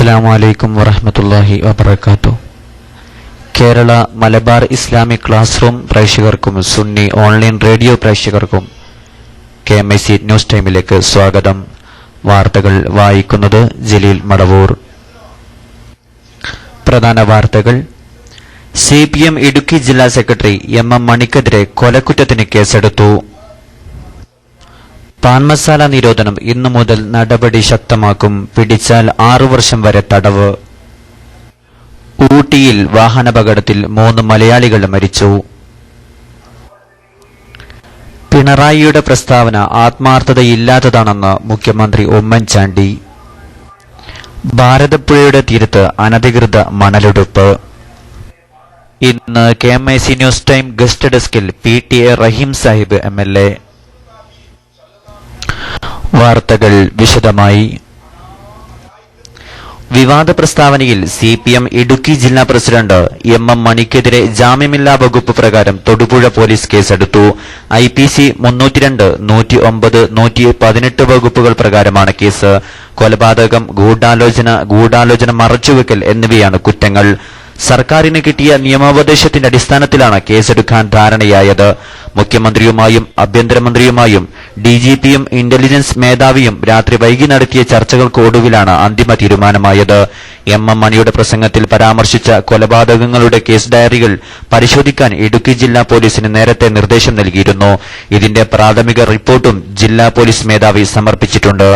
അസ്സലാമുഅലൈക്കും വറഹ്മത്തുള്ളാഹി വബറകാതുഹു. Kerala Malabar Islamic class room പ്രേക്ഷകർക്കും സുന്നി ഓൺലൈൻ റേഡിയോ പ്രേക്ഷകർക്കും KMIC ന്യൂസ് ടൈമിലേക്ക് സ്വാഗതം. വാർത്തകൾ വായിക്കുന്നത് ജലീൽ മടവൂർ. പ്രധാന വാർത്തകൾ. CPM ഇടുക്കി ജില്ലാ സെക്രട്ടറി MM മണിക്കെതിരെ കൊലക്കുറ്റത്തിന് കേസെടുത്തു. പാൻമസാല നിരോധനം ഇന്നു മുതൽ നടപടി ശക്തമാക്കും. പിടിച്ചാൽ 6 വർഷം വരെ തടവ്. ഊട്ടിയിൽ വാഹനാപകടത്തിൽ 3 മലയാളികൾ മരിച്ചു. പിണറായിയുടെ പ്രസ്താവന ആത്മാർത്ഥതയില്ലാത്തതാണെന്ന് മുഖ്യമന്ത്രി ഉമ്മൻചാണ്ടി. ഭാരതപ്പുഴയുടെ തീരത്ത് അനധികൃത മണലെടുപ്പ്. ഇന്ന് KMIC ന്യൂസ് ടൈം ഗസ്റ്റ് ഡെസ്കിൽ PTA റഹീം സാഹിബ് MLA. വാർത്തകൾ വിശദമായി. വിവാദ പ്രസ്താവനയിൽ CPM ഇടുക്കി ജില്ലാ പ്രസിഡന്റ് MM മണിക്കെതിരെ ജാമ്യമില്ലാ വകുപ്പ് പ്രകാരം തൊടുപുഴ പോലീസ് കേസെടുത്തു. IPC 302, 109, 118 വകുപ്പുകൾ പ്രകാരമാണ് കേസ്. കൊലപാതകം, ഗൂഢാലോചന മറച്ചുവെക്കൽ എന്നിവയാണ് കുറ്റങ്ങൾ. സർക്കാരിന് കിട്ടിയ നിയമോപദേശത്തിന്റെ അടിസ്ഥാനത്തിലാണ് കേസെടുക്കാൻ ധാരണയായത്. മുഖ്യമന്ത്രിയുമായും ആഭ്യന്തരമന്ത്രിയുമായും DGPയും ഇന്റലിജൻസ് മേധാവിയും രാത്രി വൈകി നടത്തിയ ചർച്ചകൾക്ക് ഒടുവിലാണ് അന്തിമ തീരുമാനമായത്. MM മണിയുടെ പ്രസംഗത്തിൽ പരാമർശിച്ച കൊലപാതകങ്ങളുടെ കേസ് ഡയറികൾ പരിശോധിക്കാൻ ഇടുക്കി ജില്ലാ പോലീസിന് നേരത്തെ നിർദ്ദേശം നൽകിയിരുന്നു. ഇതിന്റെ പ്രാഥമിക റിപ്പോർട്ടും ജില്ലാ പോലീസ് മേധാവി സമർപ്പിച്ചിട്ടുണ്ട്.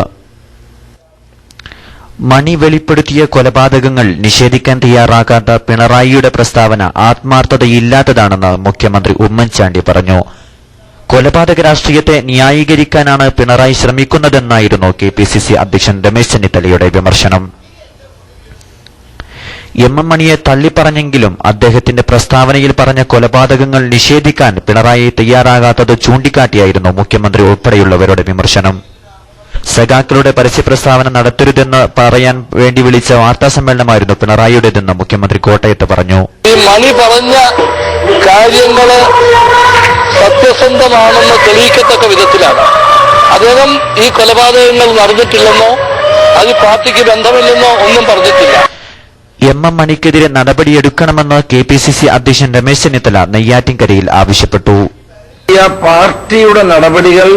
മണി വെളിപ്പെടുത്തിയ കൊലപാതകങ്ങൾ നിഷേധിക്കാൻ തയ്യാറാകാത്ത പിണറായിയുടെ പ്രസ്താവന ആത്മാർത്ഥതയില്ലാത്തതാണെന്ന് മുഖ്യമന്ത്രി ഉമ്മൻചാണ്ടി പറഞ്ഞു. കൊലപാതക രാഷ്ട്രീയത്തെ ന്യായീകരിക്കാനാണ് പിണറായി ശ്രമിക്കുന്നതെന്നായിരുന്നു KPCC അധ്യക്ഷൻ രമേശ് ചെന്നിത്തലയുടെ വിമർശനം. MM മണിയെ തള്ളിപ്പറഞ്ഞെങ്കിലും അദ്ദേഹത്തിന്റെ പ്രസ്താവനയിൽ പറഞ്ഞ കൊലപാതകങ്ങൾ നിഷേധിക്കാൻ പിണറായി തയ്യാറാകാത്തത് ചൂണ്ടിക്കാട്ടിയായിരുന്നു മുഖ്യമന്ത്രി ഉൾപ്പെടെയുള്ളവരുടെ വിമർശനം. സഖാക്കളുടെ പരസ്യപ്രസ്താവന നടത്തരുതെന്ന് പറയാൻ വേണ്ടി വിളിച്ച വാർത്താസമ്മേളനമായിരുന്നു പിണറായിയുടേതെന്ന് മുഖ്യമന്ത്രി കോട്ടയത്ത് പറഞ്ഞു. ഈ മണി പറഞ്ഞ കാര്യങ്ങള് സത്യസന്ധമാണെന്ന് തെളിയിക്കത്തക്ക വിധത്തിലാണ്. അദ്ദേഹം ഈ കൊലപാതകങ്ങൾ നടന്നിട്ടില്ലെന്നോ അത് പാർട്ടിക്ക് ബന്ധമില്ലെന്നോ ഒന്നും പറഞ്ഞിട്ടില്ല. MM മണിക്കെതിരെ നടപടിയെടുക്കണമെന്ന് KPCC അധ്യക്ഷൻ രമേശ് ചെന്നിത്തല നെയ്യാറ്റിൻകരയിൽ ആവശ്യപ്പെട്ടു. പാർട്ടിയുടെ നടപടികൾ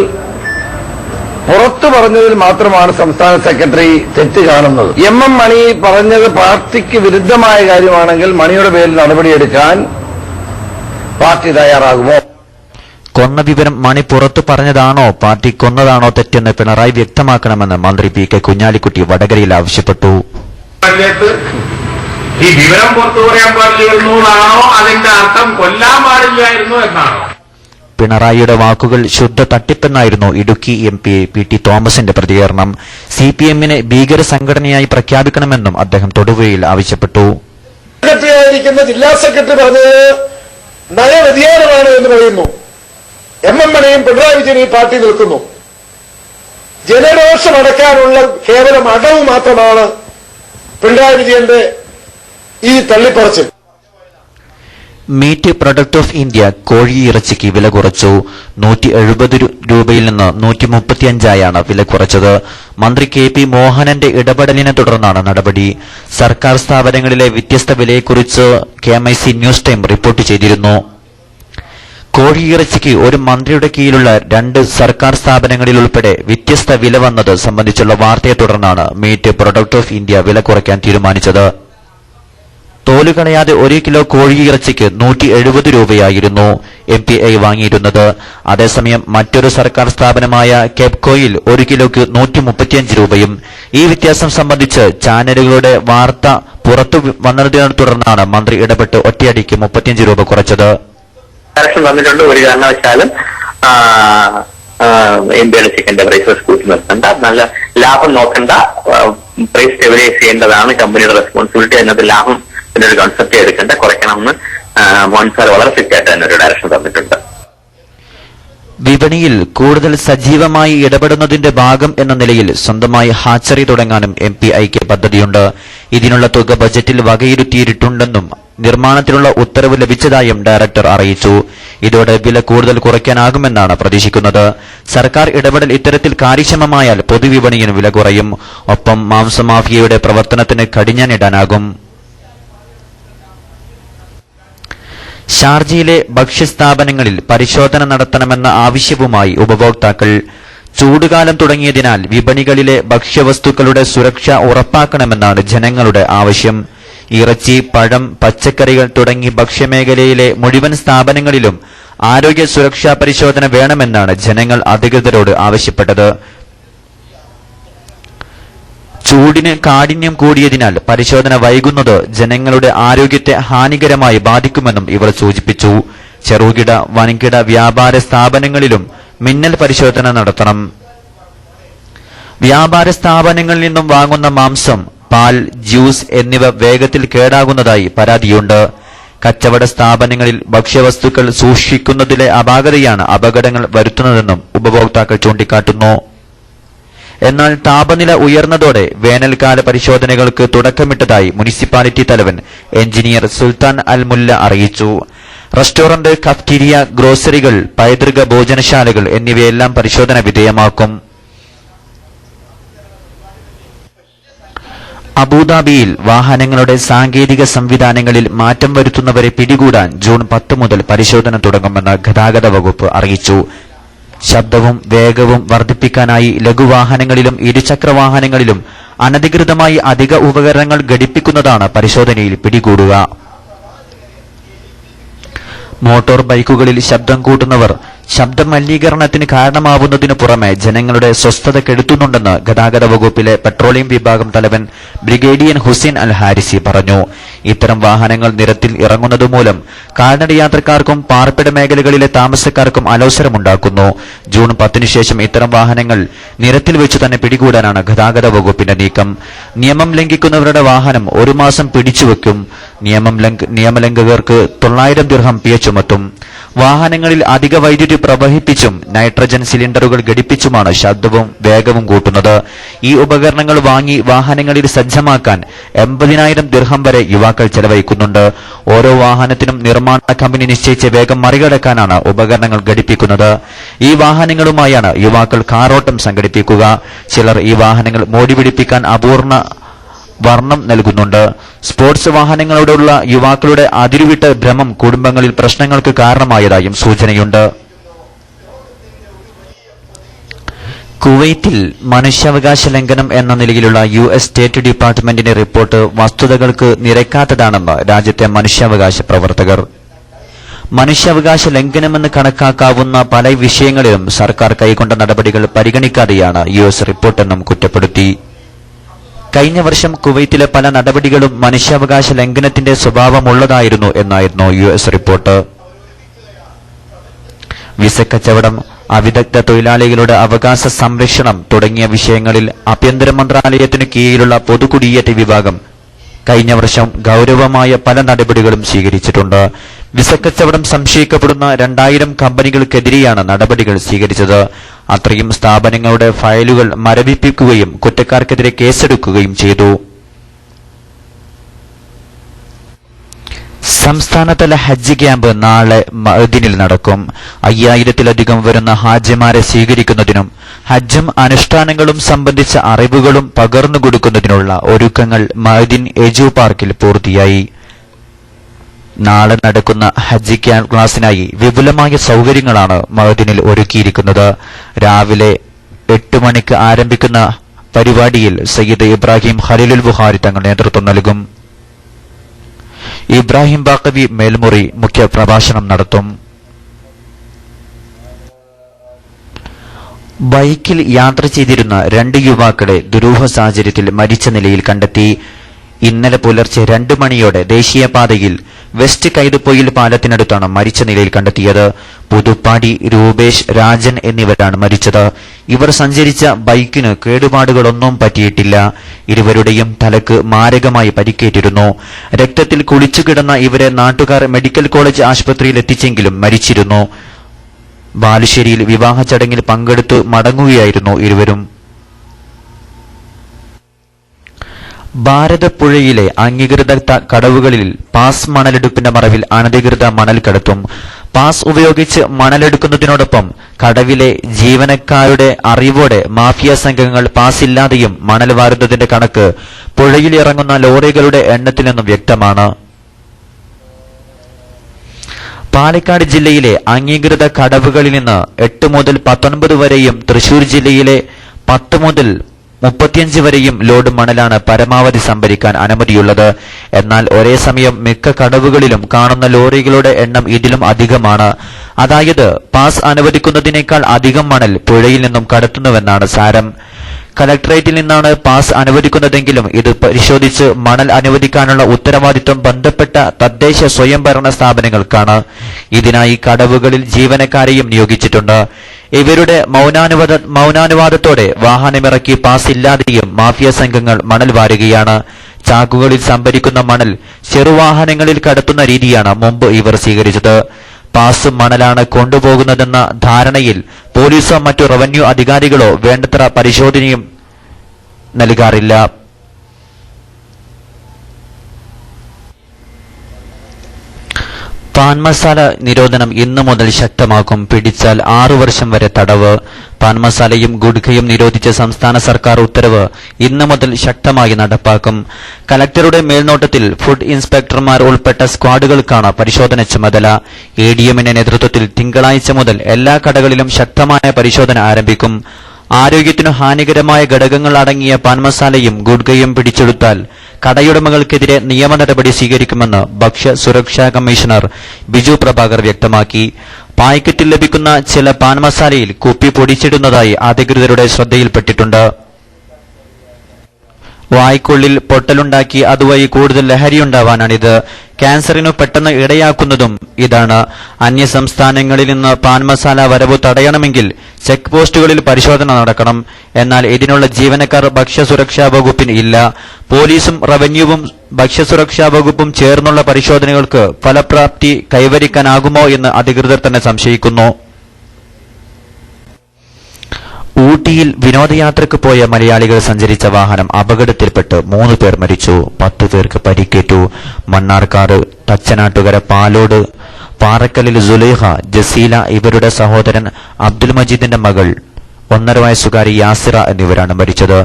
പുറത്തു പറഞ്ഞതിൽ മാത്രമാണ് സംസ്ഥാന സെക്രട്ടറി തെറ്റ് കാണുന്നത്. MM മണി പറഞ്ഞത് പാർട്ടിക്ക് വിരുദ്ധമായ കാര്യമാണെങ്കിൽ മണിയുടെ പേരിൽ നടപടിയെടുക്കാൻ പാർട്ടി തയ്യാറാകുമോ? കൊന്ന വിവരം മണി പുറത്തു പറഞ്ഞതാണോ പാർട്ടി കൊന്നതാണോ തെറ്റെന്ന് പിണറായി വ്യക്തമാക്കണമെന്ന് മന്ത്രി PK കുഞ്ഞാലിക്കുട്ടി വടകരയിൽ ആവശ്യപ്പെട്ടു. ഈ വിവരം പുറത്തു പറയാൻ പാടില്ലായിരുന്നു എന്നാണോ അതിന്റെ അർത്ഥം കൊല്ലാൻ പാടില്ലായിരുന്നു എന്നാണോ? പിണറായിയുടെ വാക്കുകൾ ശുദ്ധ തട്ടിപ്പെന്നായിരുന്നു ഇടുക്കി MP PT തോമസിന്റെ പ്രതികരണം. CPMനെ ഭീകര സംഘടനയായി പ്രഖ്യാപിക്കണമെന്നും അദ്ദേഹം തൊടുപുഴയിൽ ആവശ്യപ്പെട്ടു. സെക്രട്ടറിയായിരിക്കുന്ന ജില്ലാ സെക്രട്ടറി പറഞ്ഞത് നയവ്യതിയാനമാണ് എന്ന് പറയുന്നു. MM മണിയും പിണറായി വിജയൻ ഈ പാർട്ടി നിൽക്കുന്നു. ജനരോഷമടക്കാനുള്ള കേവലം അടവ് മാത്രമാണ് പിണറായി വിജയന്റെ ഈ തള്ളിപ്പറച്ചിൽ. മീറ്റ് പ്രൊഡക്റ്റ് ഓഫ് ഇന്ത്യ കോഴിയിറച്ചിക്ക് വില കുറച്ചു. 170 രൂപയിൽ നിന്ന് 135 വില കുറച്ചത്. മന്ത്രി KP മോഹനന്റെ ഇടപെടലിനെ തുടർന്നാണ് നടപടി. സർക്കാർ സ്ഥാപനങ്ങളിലെ വ്യത്യസ്ത വിലയെക്കുറിച്ച് KMIC ന്യൂസ് ടൈം റിപ്പോർട്ട് ചെയ്തിരുന്നു. കോഴിയിറച്ചിക്ക് ഒരു മന്ത്രിയുടെ കീഴിലുള്ള 2 സർക്കാർ സ്ഥാപനങ്ങളിൽ ഉൾപ്പെടെ വ്യത്യസ്ത വില വന്നത് സംബന്ധിച്ചുള്ള വാർത്തയെ തുടർന്നാണ് മീറ്റ് പ്രൊഡക്റ്റ് ഓഫ് ഇന്ത്യ വില കുറയ്ക്കാൻ തീരുമാനിച്ചത്. തോലുകളയാതെ 1 കിലോ കോഴിയിറച്ചിക്ക് 170 രൂപയായിരുന്നു MPI വാങ്ങിയിരുന്നത്. അതേസമയം മറ്റൊരു സർക്കാർ സ്ഥാപനമായ കെപ്കോയിൽ 1 കിലോയ്ക്ക് 135 രൂപയും. ഈ വ്യത്യാസം സംബന്ധിച്ച് ചാനലുകളുടെ വാർത്ത പുറത്തു വന്നതിനെ തുടർന്നാണ് മന്ത്രി ഇടപെട്ട് ഒറ്റയടിക്ക് 35 രൂപ കുറച്ചത്. വന്നിട്ടുണ്ട്. ഒരു കാരണവശാലും ഇന്ത്യയുടെ ചിക്കന്റെ പ്രൈസസ് കൂട്ടി നിർത്തണ്ട, നല്ല ലാഭം നോക്കണ്ട, പ്രൈസ് സ്റ്റെബിലൈസ് ചെയ്യേണ്ടതാണ് കമ്പനിയുടെ റെസ്പോൺസിബിലിറ്റി. അതിനകത്ത് ലാഭം ഒരു കോൺസെപ്റ്റ് എടുക്കേണ്ട, കുറയ്ക്കണമെന്ന് മോഹൻ സാർ വളരെ സ്ട്രിക്റ്റായിട്ട് തന്നെ ഒരു ഡയറക്ഷൻ തന്നിട്ടുണ്ട്. വിപണിയിൽ കൂടുതൽ സജീവമായി ഇടപെടുന്നതിന്റെ ഭാഗം എന്ന നിലയിൽ സ്വന്തമായി ഹാച്ചറി തുടങ്ങാനും MPIക്ക് പദ്ധതിയുണ്ട്. ഇതിനുള്ള തുക ബജറ്റിൽ വകയിരുത്തിയിട്ടുണ്ടെന്നും നിർമ്മാണത്തിനുള്ള ഉത്തരവ് ലഭിച്ചതായും ഡയറക്ടർ അറിയിച്ചു. ഇതോടെ വില കൂടുതൽ കുറയ്ക്കാനാകുമെന്നാണ് പ്രതീക്ഷിക്കുന്നത്. സർക്കാർ ഇടപെടൽ ഇത്തരത്തിൽ കാര്യക്ഷമമായാൽ പൊതുവിപണിയിൽ വില കുറയും. ഒപ്പം മാംസമാഫിയയുടെ പ്രവർത്തനത്തിന് കടിഞ്ഞാണിടാനാകും. ഷാർജയിലെ ഭക്ഷ്യസ്ഥാപനങ്ങളിൽ പരിശോധന നടത്തണമെന്ന ആവശ്യവുമായി ഉപഭോക്താക്കൾ. ചൂടുകാലം തുടങ്ങിയതിനാൽ വിപണികളിലെ ഭക്ഷ്യവസ്തുക്കളുടെ സുരക്ഷ ഉറപ്പാക്കണമെന്നാണ് ജനങ്ങളുടെ ആവശ്യം. ഇറച്ചി, പഴം, പച്ചക്കറികൾ തുടങ്ങി ഭക്ഷ്യമേഖലയിലെ മുഴുവൻ സ്ഥാപനങ്ങളിലും ആരോഗ്യ സുരക്ഷാ പരിശോധന വേണമെന്നാണ് ജനങ്ങൾ അധികൃതരോട് ആവശ്യപ്പെട്ടത്. ചൂടിന് കാഠിന്യം കൂടിയതിനാൽ പരിശോധന വൈകുന്നത് ജനങ്ങളുടെ ആരോഗ്യത്തെ ഹാനികരമായി ബാധിക്കുമെന്നും ഇവർ സൂചിപ്പിച്ചു. ചെറുകിട വൻകിട വ്യാപാര സ്ഥാപനങ്ങളിലും മിന്നൽ പരിശോധന നടത്തണം. വ്യാപാര സ്ഥാപനങ്ങളിൽ നിന്നും വാങ്ങുന്ന മാംസം, പാൽ, ജ്യൂസ് എന്നിവ വേഗത്തിൽ കേടാകുന്നതായി പരാതിയുണ്ട്. കച്ചവട സ്ഥാപനങ്ങളിൽ ഭക്ഷ്യവസ്തുക്കൾ സൂക്ഷിക്കുന്നതിലെ അപാകതയാണ് അപകടങ്ങൾ വരുത്തുന്നതെന്നും ഉപഭോക്താക്കൾ ചൂണ്ടിക്കാട്ടുന്നു. എന്നാൽ താപനില ഉയർന്നതോടെ വേനൽക്കാല പരിശോധനകൾക്ക് തുടക്കമിട്ടതായി മുനിസിപ്പാലിറ്റി തലവൻ എഞ്ചിനീയർ സുൽത്താൻ അൽ മുല്ല അറിയിച്ചു. റെസ്റ്റോറന്റ്, കഫ്റ്റീരിയ, ഗ്രോസറികൾ, പൈതൃക ഭോജനശാലകൾ എന്നിവയെല്ലാം പരിശോധന വിധേയമാക്കും. അബുദാബിയിൽ വാഹനങ്ങളുടെ സാങ്കേതിക സംവിധാനങ്ങളിൽ മാറ്റം വരുത്തുന്നവരെ പിടികൂടാൻ ജൂൺ 10 മുതൽ പരിശോധന തുടങ്ങുമെന്ന് ഗതാഗത വകുപ്പ് അറിയിച്ചു. ശബ്ദവും വേഗവും വർദ്ധിപ്പിക്കാനായി ലഘുവാഹനങ്ങളിലും ഇരുചക്രവാഹനങ്ങളിലും അനധികൃതമായി അധിക ഉപകരണങ്ങൾ ഘടിപ്പിക്കുന്നതാണ് പരിശോധനയിൽ പിടികൂടുക. മോട്ടോർ ബൈക്കുകളിൽ ശബ്ദം കൂട്ടുന്നവർ ശബ്ദ മലിനീകരണത്തിന് കാരണമാവുന്നതിനു പുറമെ ജനങ്ങളുടെ സ്വസ്ഥത കെടുത്തുന്നുണ്ടെന്ന് ഗതാഗത വകുപ്പിലെ പെട്രോളിയം വിഭാഗം തലവൻ ബ്രിഗേഡിയൻ ഹുസൈൻ അൽ ഹാരിസി പറഞ്ഞു. ഇത്തരം വാഹനങ്ങൾ നിരത്തിൽ ഇറങ്ങുന്നതുമൂലം കാൽനടയാത്രക്കാർക്കും പാർപ്പിട മേഖലകളിലെ താമസക്കാർക്കും അലോസരമുണ്ടാക്കുന്നു. ജൂൺ 10 ശേഷം ഇത്തരം വാഹനങ്ങൾ നിരത്തിൽ വെച്ചു തന്നെ പിടികൂടാനാണ് ഗതാഗത വകുപ്പിന്റെ നീക്കം. നിയമം ലംഘിക്കുന്നവരുടെ വാഹനം 1 മാസം പിടിച്ചുവെക്കും. നിയമലംഘകർക്ക് 900 ദിർഹം പിഴ ചുമത്തും. വാഹനങ്ങളിൽ അധിക വൈദ്യുതി പ്രവഹിപ്പിച്ചും നൈട്രജൻ സിലിണ്ടറുകൾ ഘടിപ്പിച്ചുമാണ് ശബ്ദവും വേഗവും കൂട്ടുന്നത്. ഈ ഉപകരണങ്ങൾ വാങ്ങി വാഹനങ്ങളിൽ സജ്ജമാക്കാൻ 80,000 ദിർഹം വരെ യുവാക്കൾ ചെലവഴിക്കുന്നുണ്ട്. ഓരോ വാഹനത്തിനും നിർമ്മാണ കമ്പനി നിശ്ചയിച്ച വേഗം മറികടക്കാനാണ് ഉപകരണങ്ങൾ ഘടിപ്പിക്കുന്നത്. ഈ വാഹനങ്ങളുമായാണ് യുവാക്കൾ കാറോട്ടം സംഘടിപ്പിക്കുക. ചിലർ ഈ വാഹനങ്ങൾ മോടി പിടിപ്പിക്കാൻ അപൂർണ വർണ്ണം നൽകുന്നുണ്ട്. സ്പോർട്സ് വാഹനങ്ങളോടുള്ള യുവാക്കളുടെ അതിരുവിട്ട ഭ്രമം കുടുംബങ്ങളിൽ പ്രശ്നങ്ങൾക്ക് കാരണമായതായും സൂചനയുണ്ട്. കുവൈത്തിൽ മനുഷ്യാവകാശ ലംഘനം എന്ന നിലയിലുള്ള US സ്റ്റേറ്റ് ഡിപ്പാർട്ട്മെന്റിന്റെ റിപ്പോർട്ട് വസ്തുതകൾക്ക് നിരക്കാത്തതാണെന്ന് രാജ്യത്തെ മനുഷ്യാവകാശ പ്രവർത്തകർ. മനുഷ്യാവകാശ ലംഘനമെന്ന് കണക്കാക്കാവുന്ന പല വിഷയങ്ങളിലും സർക്കാർ കൈക്കൊണ്ട നടപടികൾ പരിഗണിക്കാതെയാണ് US റിപ്പോർട്ടെന്നും കുറ്റപ്പെടുത്തി. കഴിഞ്ഞ വർഷം കുവൈത്തിലെ പല നടപടികളും മനുഷ്യാവകാശ ലംഘനത്തിന്റെ സ്വഭാവമുള്ളതായിരുന്നു എന്നായിരുന്നു US റിപ്പോർട്ട്. വിസക്കച്ചവടം, അവിദഗ്ധ തൊഴിലാളികളുടെ അവകാശ സംരക്ഷണം തുടങ്ങിയ വിഷയങ്ങളിൽ ആഭ്യന്തര മന്ത്രാലയത്തിനു കീഴിലുള്ള പൊതുകുടിയേറ്റ വിഭാഗം കഴിഞ്ഞ വർഷം ഗൌരവമായ പല നടപടികളും സ്വീകരിച്ചിട്ടുണ്ട്. വിസക്കച്ചവടം സംശയിക്കപ്പെടുന്ന 2000 കമ്പനികൾക്കെതിരെയാണ് നടപടികൾ സ്വീകരിച്ചത്. അത്രയും സ്ഥാപനങ്ങളുടെ ഫയലുകൾ മരവിപ്പിക്കുകയും കുറ്റക്കാർക്കെതിരെ കേസെടുക്കുകയും ചെയ്തു. സംസ്ഥാനതല ഹജ്ജ് ക്യാമ്പ് നാളെ മഅ്ദിനിൽ നടക്കും. 5000-ലധികം വരുന്ന ഹാജിമാരെ സ്വീകരിക്കുന്നതിനും ഹജ്ജും അനുഷ്ഠാനങ്ങളും സംബന്ധിച്ച അറിവുകളും പകർന്നുകൊടുക്കുന്നതിനുള്ള ഒരുക്കങ്ങൾ മഅ്ദിൻ എജു പാർക്കിൽ പൂർത്തിയായി. നാളെ നടക്കുന്ന ഹജ്ജ് ക്ലാസിനായി വിപുലമായ സൗകര്യങ്ങളാണ് മഅ്ദിനിൽ ഒരുക്കിയിരിക്കുന്നത്. രാവിലെ 8 മണിക്ക് ആരംഭിക്കുന്ന പരിപാടിയിൽ സയ്യിദ് ഇബ്രാഹിം ഖലീലുൽ ബുഖാരി തങ്ങൾ നേതൃത്വം നൽകും. ഇബ്രാഹിം ബാഖവി മേൽമുറി മുഖ്യ പ്രഭാഷണം നടത്തും. ബൈക്കിൽ യാത്ര ചെയ്തിരുന്ന 2 യുവാക്കളെ ദുരൂഹ സാഹചര്യത്തിൽ മരിച്ച നിലയിൽ കണ്ടെത്തി. ഇന്നലെ പുലർച്ചെ 2 മണിയോടെ ദേശീയപാതയിൽ വെസ്റ്റ് കൈതപ്പൊയിൽ പാലത്തിനടുത്താണ് മരിച്ച നിലയിൽ കണ്ടെത്തിയത്. പുതുപ്പാടി രൂപേഷ്, രാജൻ എന്നിവരാണ് മരിച്ചത്. ഇവർ സഞ്ചരിച്ച ബൈക്കിന് കേടുപാടുകളൊന്നും പറ്റിയിട്ടില്ല. ഇരുവരുടെയും തലക്ക് മാരകമായി പരിക്കേറ്റിരുന്നു. രക്തത്തിൽ കുളിച്ചുകിടന്ന ഇവരെ നാട്ടുകാർ മെഡിക്കൽ കോളേജ് ആശുപത്രിയിൽ എത്തിച്ചെങ്കിലും മരിച്ചിരുന്നു. ബാലുശ്ശേരിയിൽ വിവാഹ ചടങ്ങിൽ പങ്കെടുത്തു മടങ്ങുകയായിരുന്നു ഇരുവരും. ഭാരതപ്പുഴയിലെ അംഗീകൃത കടവുകളിൽ പാസ് മണലെടുപ്പിന്റെ മറവിൽ അനധികൃത മണൽ കടത്തും. പാസ് ഉപയോഗിച്ച് മണലെടുക്കുന്നതിനോടൊപ്പം കടവിലെ ജീവനക്കാരുടെ അറിവോടെ മാഫിയ സംഘങ്ങൾ പാസില്ലാതെയും മണൽ വാരുന്നതിന്റെ കണക്ക് പുഴയിൽ ഇറങ്ങുന്ന ലോറികളുടെ എണ്ണത്തിൽ നിന്നും വ്യക്തമാണ്. പാലക്കാട് ജില്ലയിലെ അംഗീകൃത കടവുകളിൽ നിന്ന് 8 മുതൽ 19 വരെയും തൃശൂർ ജില്ലയിലെ 10 മുതൽ 35 വരെയും ലോഡ് മണലാണ് പരമാവധി സംഭരിക്കാൻ അനുമതിയുള്ളത്. എന്നാൽ ഒരേ സമയം മിക്ക കടവുകളിലും കാണുന്ന ലോറികളുടെ എണ്ണം ഇതിലും അധികമാണ്. അതായത് പാസ് അനുവദിക്കുന്നതിനേക്കാൾ അധികം മണൽ പുഴയിൽ നിന്നും കടത്തുന്നുവെന്നാണ് സാരം. കലക്ടറേറ്റിൽ നിന്നാണ് പാസ് അനുവദിക്കുന്നതെങ്കിലും ഇത് പരിശോധിച്ച് മണൽ അനുവദിക്കാനുള്ള ഉത്തരവാദിത്വം ബന്ധപ്പെട്ട തദ്ദേശ സ്വയംഭരണ സ്ഥാപനങ്ങൾക്കാണ്. ഇതിനായി കടവുകളിൽ ജീവനക്കാരെയും നിയോഗിച്ചിട്ടുണ്ട്. ഇവരുടെ മൗനാനുവാദത്തോടെ വാഹനമിറക്കി പാസ് ഇല്ലാതെയും മാഫിയ സംഘങ്ങൾ മണൽ വാരുകയാണ്. ചാക്കുകളിൽ സംഭരിക്കുന്ന മണൽ ചെറുവാഹനങ്ങളിൽ കടത്തുന്ന രീതിയാണ് മുമ്പ് ഇവർ സ്വീകരിച്ചത്. പാസ് മണലാണ് കൊണ്ടുപോകുന്നതെന്ന ധാരണയിൽ പോലീസോ മറ്റു റവന്യൂ അധികാരികളോ വേണ്ടത്ര പരിശോധനയും നൽകാറില്ല. പാൻമസാല നിരോധനം ഇന്നു മുതൽ ശക്തമാക്കും. പിടിച്ചാൽ 6 വർഷം വരെ തടവ്. പാൻമസാലയും ഗുഡ്ഖയും നിരോധിച്ച സംസ്ഥാന സർക്കാർ ഉത്തരവ് ഇന്നു മുതൽ ശക്തമായി നടപ്പാക്കും. കലക്ടറുടെ മേൽനോട്ടത്തിൽ ഫുഡ് ഇൻസ്പെക്ടർമാർ ഉൾപ്പെട്ട സ്ക്വാഡുകൾക്കാണ് പരിശോധന ചുമതല. എഡിഎമ്മിന്റെ നേതൃത്വത്തിൽ തിങ്കളാഴ്ച മുതൽ എല്ലാ കടകളിലും ശക്തമായ പരിശോധന ആരംഭിക്കും. ആരോഗ്യത്തിനു ഹാനികരമായ ഘടകങ്ങൾ അടങ്ങിയ പാൻമസാലയും ഗുഡ്ഖയും പിടിച്ചെടുത്താൽ കടയുടമകൾക്കെതിരെ നിയമ നടപടി സ്വീകരിക്കുമെന്ന് ഭക്ഷ്യ സുരക്ഷാ കമ്മീഷണർ ബിജു പ്രഭാകർ വ്യക്തമാക്കി. പായ്ക്കറ്റിൽ ലഭിക്കുന്ന ചില പാൻമസാലയിൽ കുപ്പി പൊടിച്ചിടുന്നതായി അധികൃതരുടെ ശ്രദ്ധയിൽപ്പെട്ടിട്ടുണ്ട്. വായ്ക്കുള്ളിൽ പൊട്ടലുണ്ടാക്കി അതുവഴി കൂടുതൽ ലഹരിയുണ്ടാവാനാണിത്. ക്യാൻസറിനു പെട്ടെന്ന് ഇടയാക്കുന്നതും ഇതാണ്. അന്യസംസ്ഥാനങ്ങളിൽ നിന്ന് പാൻമസാല വരവ് തടയണമെങ്കിൽ ചെക്ക് പോസ്റ്റുകളിൽ പരിശോധന നടക്കണം. എന്നാൽ ഇതിനുള്ള ജീവനക്കാർ ഭക്ഷ്യസുരക്ഷാ വകുപ്പിന് ഇല്ല. പോലീസും റവന്യൂവും ഭക്ഷ്യസുരക്ഷാ വകുപ്പും ചേർന്നുള്ള പരിശോധനകൾക്ക് ഫലപ്രാപ്തി കൈവരിക്കാനാകുമോ എന്ന് അധികൃതർ തന്നെ സംശയിക്കുന്നു. ഊട്ടിയിൽ വിനോദയാത്രയ്ക്ക് പോയ മലയാളികൾ സഞ്ചരിച്ച വാഹനം അപകടത്തിൽപ്പെട്ട് 3 പേർ മരിച്ചു, 10 പേർക്ക് പരിക്കേറ്റു. മണ്ണാർക്കാട് തച്ചനാട്ടുകര പാലോട് പാറക്കല്ലിൽ സുലൈഹ, ജസീല ഇവരുടെ സഹോദരൻ അബ്ദുൽ മജീദിന്റെ മകൾ 1.5 വയസ്സുകാരി യാസിറ എന്നിവരാണ് മരിച്ചത്.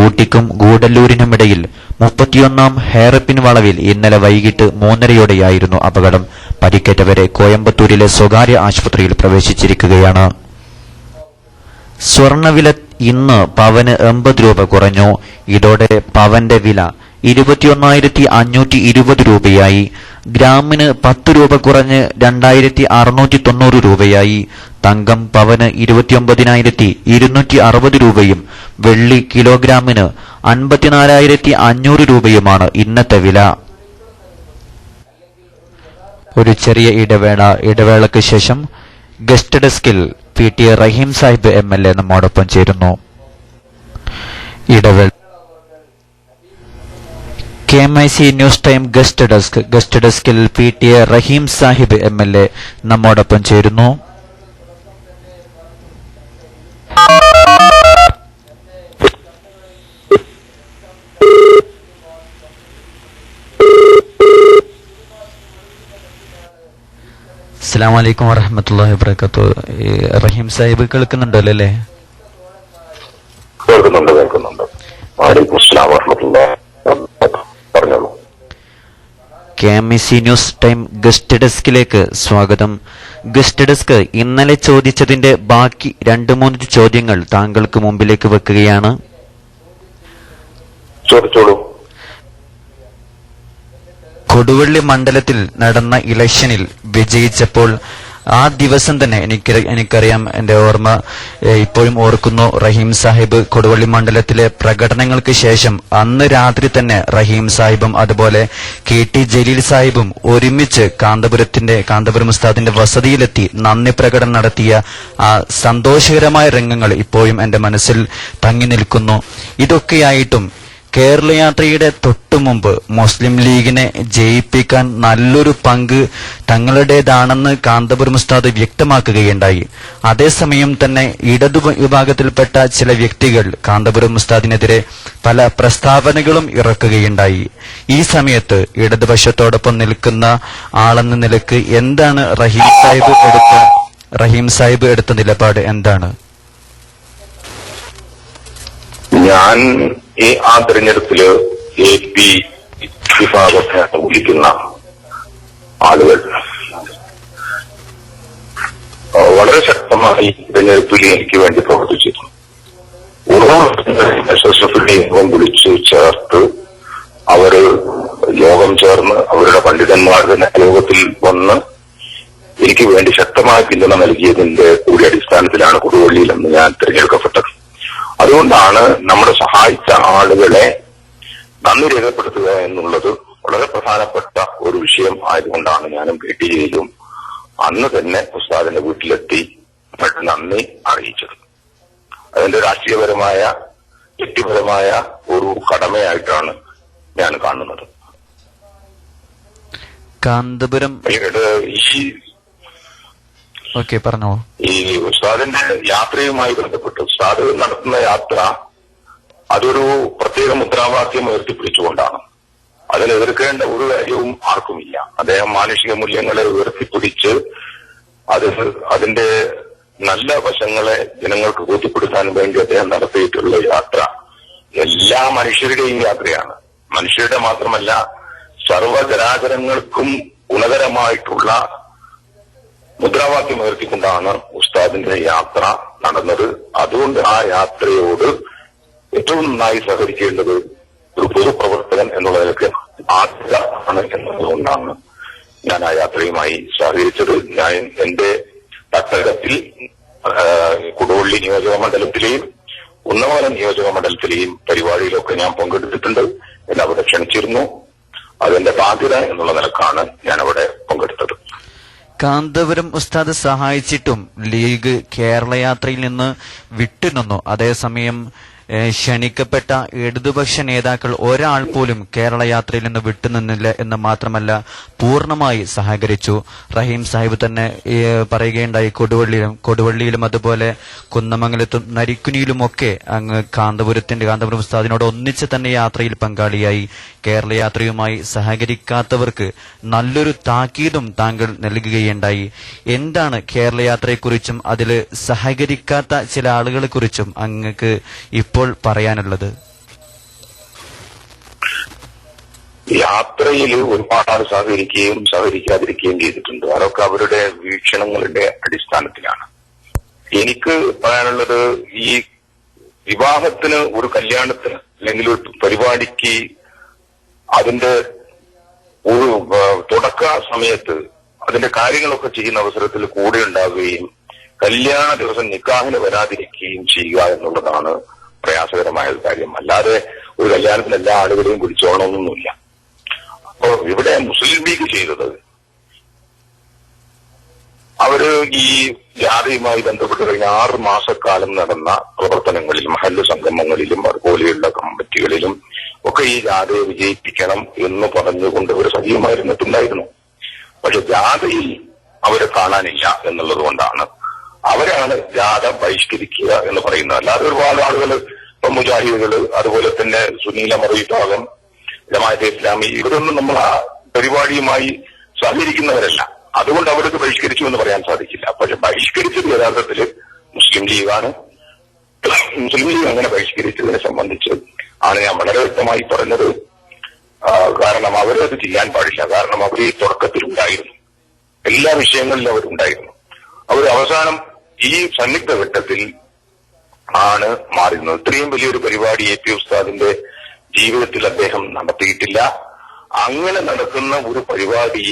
ഊട്ടിക്കും ഗൂഡല്ലൂരിനുമിടയിൽ 31-ാം ഹെയർപിൻ വളവിൽ ഇന്നലെ വൈകിട്ട് 3:30യോടെയായിരുന്നു അപകടം. പരിക്കേറ്റവരെ കോയമ്പത്തൂരിലെ സ്വകാര്യ ആശുപത്രിയിൽ പ്രവേശിച്ചിരിക്കുകയാണ്. സ്വർണവില ഇന്ന് പവന് 80 രൂപ കുറഞ്ഞു. ഇതോടെ പവന്റെ വില 21,520 രൂപയായി. ഗ്രാമിന് 10 രൂപ കുറഞ്ഞ് 2,690 രൂപയായി. തങ്കം പവന് 29,260 രൂപയും വെള്ളി കിലോഗ്രാമിന് 54,500 രൂപയുമാണ് ഇന്നത്തെ വില. ഒരു ചെറിയ ഇടവേളയ്ക്ക് ശേഷം ഗസ്റ്റ് ഡെസ്കിൽ PT റഹീം സാഹിബ് MLA നമ്മോടൊപ്പം ചേരുന്നു. KMIC ന്യൂസ് ടൈം ഗസ്റ്റ് ഡെസ്കിൽ PT റഹീം സാഹിബ് MLA നമ്മോടൊപ്പം ചേരുന്നു. അസ്സലാമു അലൈക്കും വറഹ്മത്തുള്ളാഹി വബറകാതുഹു. റഹീം സാഹിബ് കേൾക്കുന്നുണ്ടല്ലോ അല്ലേ? കേൾക്കുന്നുണ്ട്. വഅലൈക്കും അസ്സലാം വറഹ്മത്തുള്ളാഹി പറഞ്ഞോളൂ. KMIC ന്യൂസ് ടൈം ഗസ്റ്റ് ഡെസ്കിലേക്ക് സ്വാഗതം. ഗസ്റ്റ് ഡെസ്ക് ഇന്നലെ ചോദിച്ചതിന്റെ ബാക്കി 2-3 ചോദ്യങ്ങൾ താങ്കൾക്ക് മുമ്പിലേക്ക് വെക്കുകയാണ്. ചോദിച്ചോളൂ. കൊടുവള്ളി മണ്ഡലത്തിൽ നടന്ന ഇലക്ഷനിൽ വിജയിച്ചപ്പോൾ ആ ദിവസം തന്നെ എനിക്കറിയാം, എന്റെ ഓർമ്മ ഇപ്പോഴും ഓർക്കുന്നു, റഹീം സാഹിബ് കൊടുവള്ളി മണ്ഡലത്തിലെ പ്രകടനങ്ങൾക്ക് ശേഷം അന്ന് രാത്രി തന്നെ റഹീം സാഹിബും അതുപോലെ KT ജലീൽ സാഹിബും ഒരുമിച്ച് കാന്തപുരം ഉസ്താദിന്റെ വസതിയിലെത്തി നന്ദി പ്രകടനം നടത്തിയ ആ സന്തോഷകരമായ രംഗങ്ങൾ ഇപ്പോഴും എന്റെ മനസ്സിൽ തങ്ങി നിൽക്കുന്നു. ഇതൊക്കെയായിട്ടും കേരളയാത്രയുടെ തൊട്ടുമുമ്പ് മുസ്ലിം ലീഗിനെ ജയിപ്പിക്കാൻ നല്ലൊരു പങ്ക് തങ്ങളുടേതാണെന്ന് കാന്തപുരം ഉസ്താദ് വ്യക്തമാക്കുകയുണ്ടായി. അതേസമയം തന്നെ ഇടതു വിഭാഗത്തിൽപ്പെട്ട ചില വ്യക്തികൾ കാന്തപുരം ഉസ്താദിനെതിരെ പല പ്രസ്താവനകളും ഇറക്കുകയുണ്ടായി. ഈ സമയത്ത് ഇടതുപക്ഷത്തോടൊപ്പം നിൽക്കുന്ന ആളെന്ന നിലക്ക് എന്താണ് റഹീം സാഹിബ് എടുത്ത നിലപാട് എന്താണ്? ഞാൻ ആ തെരഞ്ഞെടുപ്പില് AP വിഭാഗത്തെ വിളിക്കുന്ന ആളുകൾ വളരെ ശക്തമായി തെരഞ്ഞെടുപ്പിൽ എനിക്ക് വേണ്ടി പ്രവർത്തിച്ചിരുന്നു. SSFിന്റെ യോഗം വിളിച്ചു ചേർത്ത് അവര് യോഗം ചേർന്ന് അവരുടെ പണ്ഡിതന്മാരുടെ യോഗത്തിൽ വന്ന് എനിക്ക് വേണ്ടി ശക്തമായ പിന്തുണ നൽകിയതിന്റെ കൂടി അടിസ്ഥാനത്തിലാണ് കൊടുവള്ളിയിലെന്ന് ഞാൻ തിരഞ്ഞെടുക്കപ്പെട്ടത്. അതുകൊണ്ടാണ് നമ്മുടെ സഹായിച്ച ആളുകളെ നന്ദി രേഖപ്പെടുത്തുക എന്നുള്ളത് വളരെ പ്രധാനപ്പെട്ട ഒരു വിഷയം ആയതുകൊണ്ടാണ് ഞാനും PTAയിലും അന്ന് തന്നെ ഉസ്താദിന്റെ വീട്ടിലെത്തി നന്ദി അറിയിച്ചത്. അതിന്റെ രാഷ്ട്രീയപരമായ വ്യക്തിപരമായ ഒരു കടമയായിട്ടാണ് ഞാൻ കാണുന്നത്. കാന്തപുരം പറഞ്ഞോ. ഈ ഉസ്താദിന്റെ യാത്രയുമായി ബന്ധപ്പെട്ട് ഉസ്താദ് നടത്തുന്ന യാത്ര അതൊരു പ്രത്യേക മുദ്രാവാക്യം ഉയർത്തിപ്പിടിച്ചുകൊണ്ടാണ്. അതിനെ എതിർക്കേണ്ട ഒരു കാര്യവും ആർക്കുമില്ല. അദ്ദേഹം മാനുഷിക മൂല്യങ്ങളെ ഉയർത്തിപ്പിടിച്ച് അതിന്റെ നല്ല വശങ്ങളെ ജനങ്ങൾക്ക് ബോധ്യപ്പെടുത്താൻ വേണ്ടി അദ്ദേഹം നടത്തിയിട്ടുള്ള യാത്ര എല്ലാ മനുഷ്യരുടെയും യാത്രയാണ്. മനുഷ്യരുടെ മാത്രമല്ല, സർവ്വചരാചരങ്ങൾക്കും ഗുണകരമായിട്ടുള്ള മുദ്രാവാക്യം ഉയർത്തിക്കൊണ്ടാണ് ഉസ്താദിന്റെ യാത്ര നടന്നത്. അതുകൊണ്ട് ആ യാത്രയോട് ഏറ്റവും നന്നായി സഹകരിക്കേണ്ടത് ഒരു പൊതുപ്രവർത്തകൻ എന്നുള്ള നിലയ്ക്ക് ആണ് എന്നതുകൊണ്ടാണ് ഞാൻ ആ യാത്രയുമായി സഹകരിച്ചത്. ഞാൻ എന്റെ തട്ടകത്തിൽ കൊടുവള്ളി നിയോജക മണ്ഡലത്തിലെയും ഉന്നമനം നിയോജക മണ്ഡലത്തിലെയും പരിപാടിയിലൊക്കെ ഞാൻ പങ്കെടുത്തിട്ടുണ്ട്. എന്നെ അവിടെ ക്ഷണിച്ചിരുന്നു. അതെന്റെ ബാധ്യത എന്നുള്ള നിലക്കാണ് ഞാൻ അവിടെ പങ്കെടുത്തത്. കാന്തപുരം ഉസ്താദ് സഹായിച്ചിട്ടും ലീഗ് കേരളയാത്രയിൽ നിന്ന് വിട്ടുനിന്നു. അതേസമയം ക്ഷണിക്കപ്പെട്ട ഇടതുപക്ഷ നേതാക്കൾ ഒരാൾ പോലും കേരളയാത്രയിൽ നിന്ന് വിട്ടുനിന്നില്ല എന്ന് മാത്രമല്ല, പൂർണ്ണമായി സഹകരിച്ചു. റഹീം സാഹിബ് തന്നെ പറയുകയുണ്ടായി, കൊടുവള്ളിയിലും അതുപോലെ കുന്നമംഗലത്തും നരിക്കുനിയിലുമൊക്കെ അങ്ങ് കാന്തപുരം ഉസ്താദിനോട് ഒന്നിച്ച് തന്നെ യാത്രയിൽ പങ്കാളിയായി. കേരളയാത്രയുമായി സഹകരിക്കാത്തവർക്ക് നല്ലൊരു താക്കീതും താങ്കൾ നൽകുകയുണ്ടായി. എന്താണ് കേരളയാത്രയെക്കുറിച്ചും അതിൽ സഹകരിക്കാത്ത ചില ആളുകളെക്കുറിച്ചും അങ്ങക്ക് ഇപ്പോൾ പറയാനുള്ളത്? യാത്രയിൽ ഒരുപാട് ആൾ സഹകരിക്കുകയും സഹകരിക്കാതിരിക്കുകയും ചെയ്തിട്ടുണ്ട്. അതൊക്കെ അവരുടെ വീക്ഷണങ്ങളുടെ അടിസ്ഥാനത്തിലാണ്. എനിക്ക് പറയാനുള്ളത്, ഈ വിവാഹത്തിന്, ഒരു കല്യാണത്തിന് അല്ലെങ്കിൽ ഒരു പരിപാടിക്ക് അതിന്റെ ഒരു തുടക്ക സമയത്ത് അതിന്റെ കാര്യങ്ങളൊക്കെ ചെയ്യുന്ന അവസരത്തിൽ കൂടെ ഉണ്ടാവുകയും കല്യാണ ദിവസം നിക്കാഹിന് വരാതിരിക്കുകയും ചെയ്യുക എന്നുള്ളതാണ് പ്രയാസകരമായ ഒരു കാര്യം. അല്ലാതെ ഒരു കല്യാണത്തിന് എല്ലാ ആളുകളെയും വിളിച്ചോളണമെന്നൊന്നുമില്ല. അപ്പോ ഇവിടെ മുസ്ലിം ലീഗ് ചെയ്തത്, അവര് ഈ ജാഥയുമായി ബന്ധപ്പെട്ട് കഴിഞ്ഞ 6 മാസക്കാലം നടന്ന പ്രവർത്തനങ്ങളിൽ, മഹല്ല് സംഗമങ്ങളിലും അതുപോലെയുള്ള കമ്മിറ്റികളിലും ഒക്കെ ഈ ജാഥയെ വിജയിപ്പിക്കണം എന്ന് പറഞ്ഞുകൊണ്ട് അവർ സജീവമായിരുന്നിട്ടുണ്ടായിരുന്നു. പക്ഷെ ജാഥയിൽ അവരെ കാണാനില്ല എന്നുള്ളത് കൊണ്ടാണ് അവരാണ് ജാഥ ബഹിഷ്കരിക്കുക എന്ന് പറയുന്നത്. അല്ലാതെ ഒരുപാട് ആളുകൾ, ഇപ്പം മുജാഹിദുകൾ, അതുപോലെ തന്നെ സുന്നീല മറ വിഭാഗം, ജമാഅത്തെ ഇസ്ലാമി, ഇവരൊന്നും നമ്മൾ ആ പരിപാടിയുമായി സഹകരിക്കുന്നവരല്ല. അതുകൊണ്ട് അവർക്ക് ബഹിഷ്കരിച്ചു എന്ന് പറയാൻ സാധിക്കില്ല. പക്ഷെ ബഹിഷ്കരിച്ചത് യഥാർത്ഥത്തിൽ മുസ്ലിം ലീഗാണ്. മുസ്ലിം ലീഗ് അങ്ങനെ ബഹിഷ്കരിച്ചതിനെ സംബന്ധിച്ച് ആണ് ഞാൻ വളരെ വ്യക്തമായി പറഞ്ഞത്. കാരണം അവരത് ചെയ്യാൻ പാടില്ല. കാരണം അവർ ഈ തുടക്കത്തിലുണ്ടായിരുന്നു, എല്ലാ വിഷയങ്ങളിലും അവരുണ്ടായിരുന്നു. അവർ അവസാനം ഈ സന്നിഗ്ധ ഘട്ടത്തിൽ ആണ് മാറുന്നത്. ഇത്രയും വലിയൊരു പരിപാടി AP ഉസ്താദിന്റെ ജീവിതത്തിൽ അദ്ദേഹം നടത്തിയിട്ടില്ല. അങ്ങനെ നടക്കുന്ന ഒരു പരിപാടി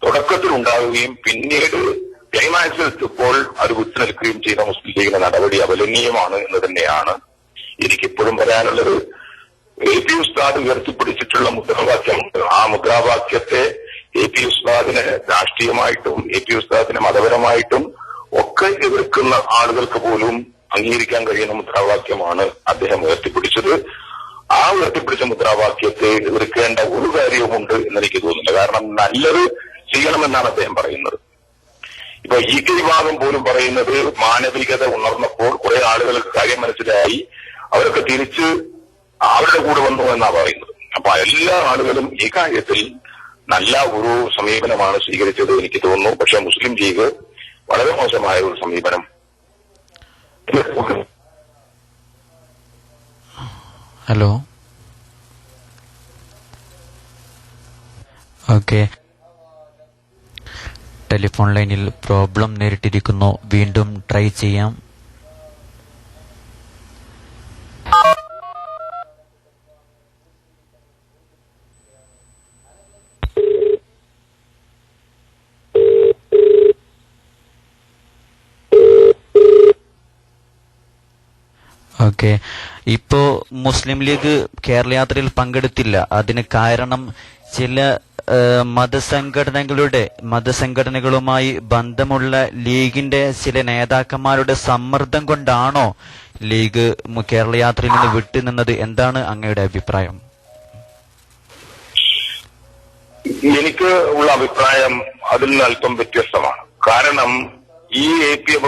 തുടക്കത്തിൽ ഉണ്ടാവുകയും പിന്നീട് ക്ലൈമാക്സിൽ എത്തിയപ്പോൾ അത് വിട്ടുനിൽക്കുകയും ചെയ്ത മുസ്ലിം ലീഗിന്റെ നടപടി അപലപനീയമാണ് എന്ന് തന്നെയാണ് എനിക്കിപ്പോഴും പറയാനുള്ളത്. AP ഉസ്താദ് ഉയർത്തിപ്പിടിച്ചിട്ടുള്ള മുദ്രാവാക്യമുണ്ട്. ആ മുദ്രാവാക്യത്തെ AP ഉസ്താദിനെ രാഷ്ട്രീയമായിട്ടും AP ഉസ്താദിനെ മതപരമായിട്ടും ഒക്കെ എതിർക്കുന്ന ആളുകൾക്ക് പോലും അംഗീകരിക്കാൻ കഴിയുന്ന മുദ്രാവാക്യമാണ് അദ്ദേഹം ഉയർത്തിപ്പിടിച്ചത്. ആ ഉയർത്തിപ്പിടിച്ച മുദ്രാവാക്യത്തെ എതിർക്കേണ്ട ഒരു കാര്യവുമുണ്ട് എന്നെനിക്ക് തോന്നുന്നില്ല. കാരണം നല്ലത് ചെയ്യണമെന്നാണ് അദ്ദേഹം പറയുന്നത്. ഇപ്പൊ ഈ വിഭാഗം പോലും പറയുന്നത് മാനവികത ഉണർന്നപ്പോൾ കുറെ ആളുകൾക്ക് കാര്യം മനസ്സിലായി, അവരൊക്കെ തിരിച്ച് അവരുടെ കൂടെ വന്നു എന്നാ പറയുന്നത്. അപ്പൊ എല്ലാ ആളുകളും ഈ കാര്യത്തിൽ നല്ല ഒരു സമീപനമാണ് സ്വീകരിച്ചത് എനിക്ക് തോന്നുന്നു. പക്ഷെ മുസ്ലിം ലീഗ് വളരെ മോശമായ ഒരു സമീപനം. ഹലോ, ഓക്കെ, ടെലിഫോൺ ലൈനിൽ പ്രോബ്ലം നേരിട്ടിരിക്കുന്നു. വീണ്ടും ട്രൈ ചെയ്യാം. ഓക്കെ, ഇപ്പോ മുസ്ലിം ലീഗ് കേരള യാത്രയിൽ പങ്കെടുത്തില്ല. അതിന് കാരണം ചില മതസംഘടനകളുമായി ബന്ധമുള്ള ലീഗിന്റെ ചില നേതാക്കന്മാരുടെ സമ്മർദ്ദം കൊണ്ടാണോ ലീഗ് കേരള യാത്രയിൽ നിന്ന് വിട്ടുനിന്നത്? എന്താണ് അങ്ങയുടെ അഭിപ്രായം? എനിക്ക് ഉള്ള അഭിപ്രായം അതിൽ നിന്ന് അല്പം വ്യത്യസ്തമാണ്. കാരണം ഈ APM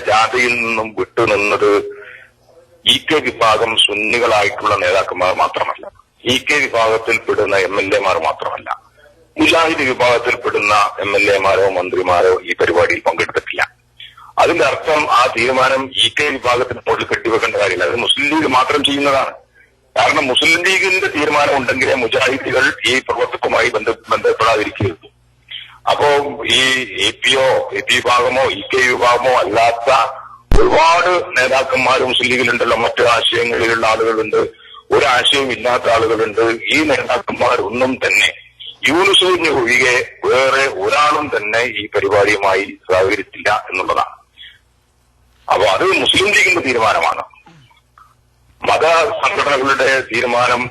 ജാഥയിൽ നിന്നും വിട്ടുനിന്നത് EK വിഭാഗം സുന്നികളായിട്ടുള്ള നേതാക്കന്മാർ മാത്രമല്ല, EK വിഭാഗത്തിൽപ്പെടുന്ന MLA-മാർ മാത്രമല്ല, മുജാഹിദ് വിഭാഗത്തിൽപ്പെടുന്ന MLA-മാരോ മന്ത്രിമാരോ ഈ പരിപാടിയിൽ പങ്കെടുത്തിട്ടില്ല. അതിന്റെ അർത്ഥം ആ തീരുമാനം EK വിഭാഗത്തിന് മുകളിൽ കെട്ടിവെക്കേണ്ട കാര്യമില്ല, അത് മുസ്ലിം ലീഗ് മാത്രം ചെയ്യുന്നതാണ്. കാരണം മുസ്ലിം ലീഗിന്റെ തീരുമാനം ഉണ്ടെങ്കിലേ മുജാഹിദുകൾ ഈ പ്രവർത്തകവുമായി ബന്ധപ്പെടാതിരിക്കുകയുള്ളൂ. അപ്പോ ഈ AP വിഭാഗമോ EK വിഭാഗമോ അല്ലാത്ത ഒരുപാട് നേതാക്കന്മാർ മുസ്ലിം ലീഗിലുണ്ടല്ലോ. മറ്റു ആശയങ്ങളിലുള്ള ആളുകളുണ്ട്, ഒരാശയവും ഇല്ലാത്ത ആളുകളുണ്ട്. ഈ നേതാക്കന്മാരൊന്നും തന്നെ യൂനുസിനെ ഒഴികെ വേറെ ഒരാളും തന്നെ ഈ പരിപാടിയുമായി സഹകരിച്ചില്ല എന്നുള്ളതാണ്. അപ്പൊ അത് മുസ്ലിം ലീഗിന്റെ തീരുമാനമാണ്. മത സംഘടനകളുടെ തീരുമാനം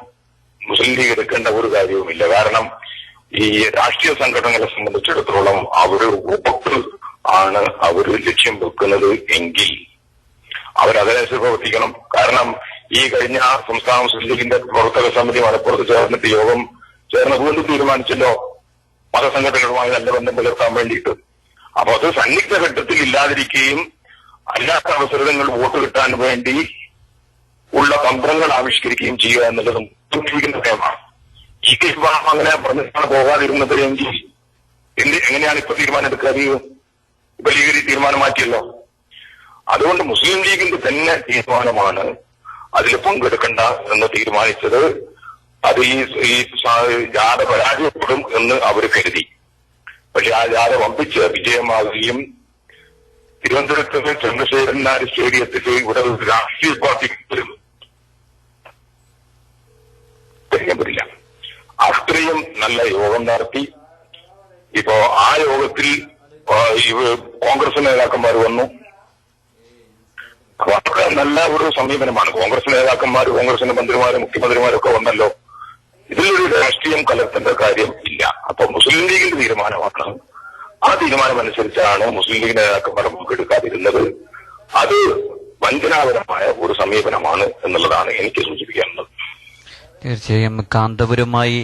മുസ്ലിം ലീഗ് എടുക്കേണ്ട ഒരു കാര്യവുമില്ല. കാരണം ഈ രാഷ്ട്രീയ സംഘടനകളെ സംബന്ധിച്ചിടത്തോളം അവര് വോട്ട് ആണ് അവർ ലക്ഷ്യം വെക്കുന്നത് എങ്കിൽ അവരതനുസരിച്ച് പ്രവർത്തിക്കണം. കാരണം ഈ കഴിഞ്ഞ സംസ്ഥാന മുസ്ലിം ലീഗിന്റെ പ്രവർത്തക സമിതി മലപ്പുറത്ത് ചേർന്നിട്ട് യോഗം ചേർന്ന് വീണ്ടും തീരുമാനിച്ചല്ലോ മതസംഘടനകളുമായി നല്ല ബന്ധം പുലർത്താൻ വേണ്ടിയിട്ട്. അപ്പൊ അത് സന്നിഗ്ധ ഘട്ടത്തിൽ ഇല്ലാതിരിക്കുകയും അല്ലാത്ത അവസരങ്ങൾ വോട്ട് കിട്ടാൻ വേണ്ടി ഉള്ള തന്ത്രങ്ങൾ ആവിഷ്കരിക്കുകയും ചെയ്യുക എന്നുള്ളതും നയമാണ്. EK വിഭാഗം അങ്ങനെ പറഞ്ഞാണ് പോകാതിരുന്നത് എങ്കിൽ എങ്ങനെയാണ് ഇപ്പൊ തീരുമാനം എടുക്കാതെയോ? ഇപ്പൊ ലീഗ് തീരുമാനം മാറ്റിയല്ലോ. അതുകൊണ്ട് മുസ്ലിം ലീഗിന്റെ തന്നെ തീരുമാനമാണ് അതിൽ പങ്കെടുക്കണ്ട എന്ന് തീരുമാനിച്ചത്. അത് ഈ ജാഥ പരാജയപ്പെടും എന്ന് അവർ കരുതി. പക്ഷെ ആ ജാഥ വമ്പിച്ച് വിജയമാകുകയും തിരുവനന്തപുരത്ത് ചന്ദ്രശേഖരൻ നായർ സ്റ്റേഡിയത്തിൽ ഇവിടെ ഒരു രാഷ്ട്രീയ പാർട്ടിക്ക് പോലും കഴിയാൻ പറ്റില്ല. അത്രയും നല്ല യോഗം നടത്തി. ഇപ്പോ ആ യോഗത്തിൽ കോൺഗ്രസ് നേതാക്കന്മാർ വന്നു. വളരെ നല്ല ഒരു സമീപനമാണ്. കോൺഗ്രസ് നേതാക്കന്മാർ, കോൺഗ്രസിന്റെ മന്ത്രിമാരും മുഖ്യമന്ത്രിമാരും ഒക്കെ വന്നല്ലോ. ഇതിലൊരു രാഷ്ട്രീയം കലർത്തേണ്ട കാര്യം ഇല്ല. അപ്പൊ മുസ്ലിം ലീഗിന്റെ തീരുമാനമാണ്. ആ തീരുമാനം അനുസരിച്ചാണ് മുസ്ലിം ലീഗ് നേതാക്കന്മാർ പങ്കെടുക്കാതിരുന്നത്. അത് വഞ്ചനാപരമായ ഒരു സമീപനമാണ് എന്നുള്ളതാണ് എനിക്ക് സൂചിപ്പിക്കാനുള്ളത്. തീർച്ചയായും കാന്തപുരമായി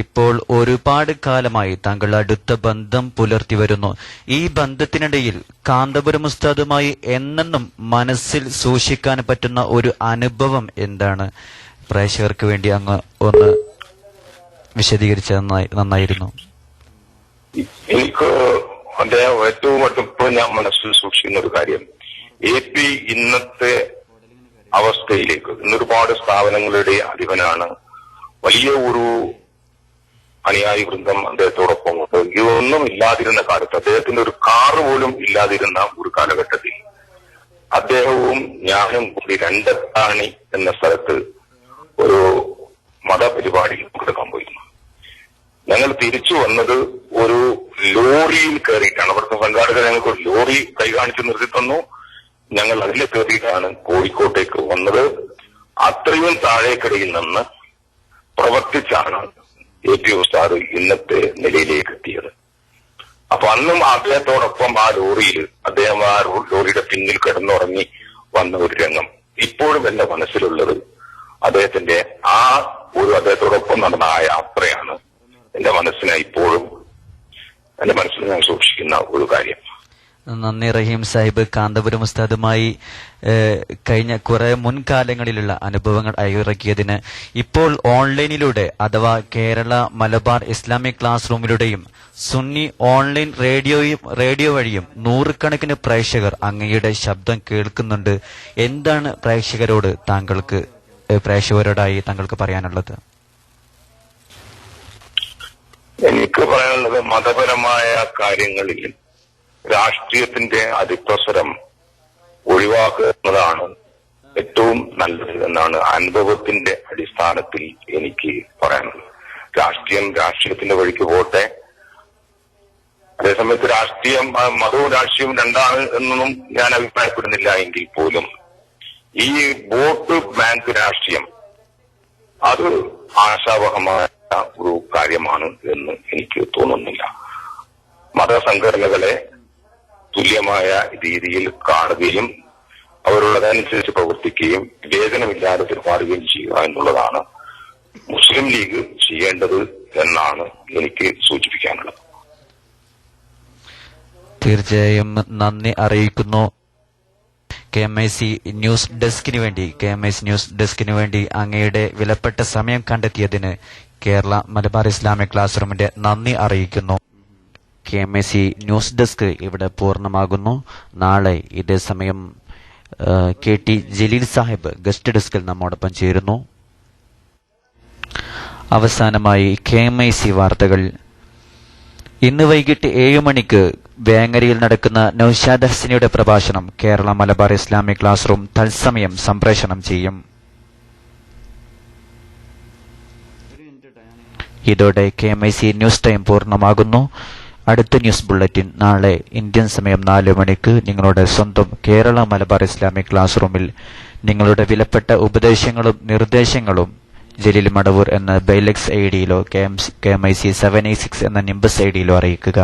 ഇപ്പോൾ ഒരുപാട് കാലമായി താങ്കൾ അടുത്ത ബന്ധം പുലർത്തി വരുന്നു. ഈ ബന്ധത്തിനിടയിൽ കാന്തപുരം ഉസ്താദുമായി എന്നെന്നും മനസ്സിൽ സൂക്ഷിക്കാൻ പറ്റുന്ന ഒരു അനുഭവം എന്താണ്? പ്രേക്ഷകർക്ക് വേണ്ടി അങ്ങ് ഒന്ന് വിശദീകരിച്ച നന്നായിരുന്നു. എനിക്ക് അദ്ദേഹം ഏറ്റവും അടുപ്പ് ഞാൻ മനസ്സിൽ സൂക്ഷിക്കുന്ന ഒരു കാര്യം, AP ഇന്നത്തെ അവസ്ഥയിലേക്ക് ഇന്നൊരുപാട് സ്ഥാപനങ്ങളുടെ അധിപനാണ്. വലിയ ഒരു അനുയായി വൃന്ദം അദ്ദേഹത്തോടൊപ്പം ഉണ്ട്. ഇതൊന്നും ഇല്ലാതിരുന്ന കാലത്ത്, അദ്ദേഹത്തിന്റെ ഒരു കാറ് പോലും ഇല്ലാതിരുന്ന ഒരു കാലഘട്ടത്തിൽ അദ്ദേഹവും ഞാനും കൂടി രണ്ടത്താണി എന്ന സ്ഥലത്ത് ഒരു മതപരിപാടിയിൽ പങ്കെടുക്കാൻ പോയിരുന്നു. ഞങ്ങൾ തിരിച്ചു വന്നത് ഒരു ലോറിയിൽ കയറിയിട്ടാണ്. അവിടുത്തെ സംഘാടകർ ഞങ്ങൾക്ക് ഒരു ലോറി കൈകാണിച്ച് നിർത്തി തന്നു. ഞങ്ങൾ അതിൽ കയറിയിട്ടാണ് കോഴിക്കോട്ടേക്ക് വന്നത്. അത്രയും താഴേക്കടയിൽ നിന്ന് പ്രവർത്തിച്ചാണ് AP ഉസ്താദ് ഇന്നത്തെ നിലയിലേക്ക് എത്തിയത്. അപ്പൊ അന്നും അദ്ദേഹത്തോടൊപ്പം ആ ലോറിയിൽ അദ്ദേഹം ആ ലോറിയുടെ പിന്നിൽ കിടന്നുറങ്ങി വന്ന ഒരു രംഗം ഇപ്പോഴും എന്റെ മനസ്സിലുള്ളത് അദ്ദേഹത്തിന്റെ അദ്ദേഹത്തോടൊപ്പം നടന്ന ആ യാത്രയാണ് എന്റെ മനസ്സിനെ ഇപ്പോഴും എന്റെ മനസ്സിൽ ഞാൻ സൂക്ഷിക്കുന്ന ഒരു കാര്യം. നന്ദി റഹീം സാഹിബ്. കാന്തപുരം ഉസ്താദുമായി കഴിഞ്ഞ കുറെ മുൻകാലങ്ങളിലുള്ള അനുഭവങ്ങൾ അയവിറക്കിയതിന് ഇപ്പോൾ ഓൺലൈനിലൂടെ അഥവാ കേരള മലബാർ ഇസ്ലാമിക് ക്ലാസ് റൂമിലൂടെയും സുന്നി ഓൺലൈൻ റേഡിയോ വഴിയും നൂറുകണക്കിന് പ്രേക്ഷകർ അങ്ങയുടെ ശബ്ദം കേൾക്കുന്നുണ്ട്. എന്താണ് പ്രേക്ഷകരോടായി താങ്കൾക്ക് പറയാനുള്ളത്? എനിക്ക് പറയാനുള്ളത്, മതപരമായ കാര്യങ്ങളിൽ രാഷ്ട്രീയത്തിന്റെ അതിപ്രസരം ഒഴിവാക്കുന്നതാണ് ഏറ്റവും നല്ലത് എന്നാണ് അനുഭവത്തിന്റെ അടിസ്ഥാനത്തിൽ എനിക്ക് പറയാനുള്ളത്. രാഷ്ട്രീയത്തിന്റെ വഴിക്ക് പോട്ടെ. അതേസമയത്ത് മതവും രാഷ്ട്രീയവും രണ്ടാണ് എന്നൊന്നും ഞാൻ അഭിപ്രായപ്പെടുന്നില്ല എങ്കിൽ പോലും ഈ വോട്ട് ബാങ്ക് രാഷ്ട്രീയം അത് ആശാവഹമായ ഒരു കാര്യമാണ് എന്ന് എനിക്ക് തോന്നുന്നില്ല. മതസംഘടനകളെ തുല്യമായ രീതിയിൽ കാണുകയും അവരുള്ളതനുസരിച്ച് പ്രവർത്തിക്കുകയും വിവേചനമില്ലാതെ പെരുമാറുകയും ചെയ്യുക എന്നുള്ളതാണ് മുസ്ലിം ലീഗ് ചെയ്യേണ്ടത് എന്നാണ് എനിക്ക് സൂചിപ്പിക്കാനുള്ളത്. തീർച്ചയായും നന്ദി അറിയിക്കുന്നു. KMIC ന്യൂസ് ഡെസ്കിന് വേണ്ടി അങ്ങയുടെ വിലപ്പെട്ട സമയം കണ്ടെത്തിയതിന് കേരള മലബാർ ഇസ്ലാമിക് ക്ലാസ് റൂമിന്റെ നന്ദി അറിയിക്കുന്നു. KMIC ന്യൂസ് ഡെസ്ക് ഇവിടെ പൂർണ്ണമാകുന്നു. നാളെ ഇതേ സമയം KT ജലീൽ സാഹിബ് ഗസ്റ്റ് ഡെസ്കിൽ നമ്മോടൊപ്പം ചേരുന്നു. അവസാനമായി KMIC വാർത്തകൾ. ഇന്ന് വൈകിട്ട് 7 മണിക്ക് വേങ്ങരയിൽ നടക്കുന്ന നൌഷാദ് ഹസനിയുടെ പ്രഭാഷണം Kerala Malabar Islamic class room തത്സമയം സംപ്രേഷണം ചെയ്യും. ഇതോടെ KMIC ന്യൂസ് ടൈം പൂർണ്ണമാകുന്നു. അടുത്ത ന്യൂസ് ബുള്ളറ്റിൻ നാളെ ഇന്ത്യൻ സമയം 4 മണിക്ക് നിങ്ങളുടെ സ്വന്തം കേരള മലബാർ ഇസ്ലാമിക് ക്ലാസ് റൂമിൽ നിങ്ങളുടെ വിലപ്പെട്ട ഉപദേശങ്ങളും നിർദ്ദേശങ്ങളും ജലീൽ മടവൂർ എന്ന ബൈലെക്സ് ഐഡിയിലോ KMIC 786 എന്ന നിംബസ് ഐഡിയിലോ അറിയിക്കുക.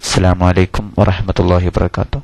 അസ്സലാമു അലൈക്കും വറഹ്മത്തുള്ളാഹി വബറകാതുഹു.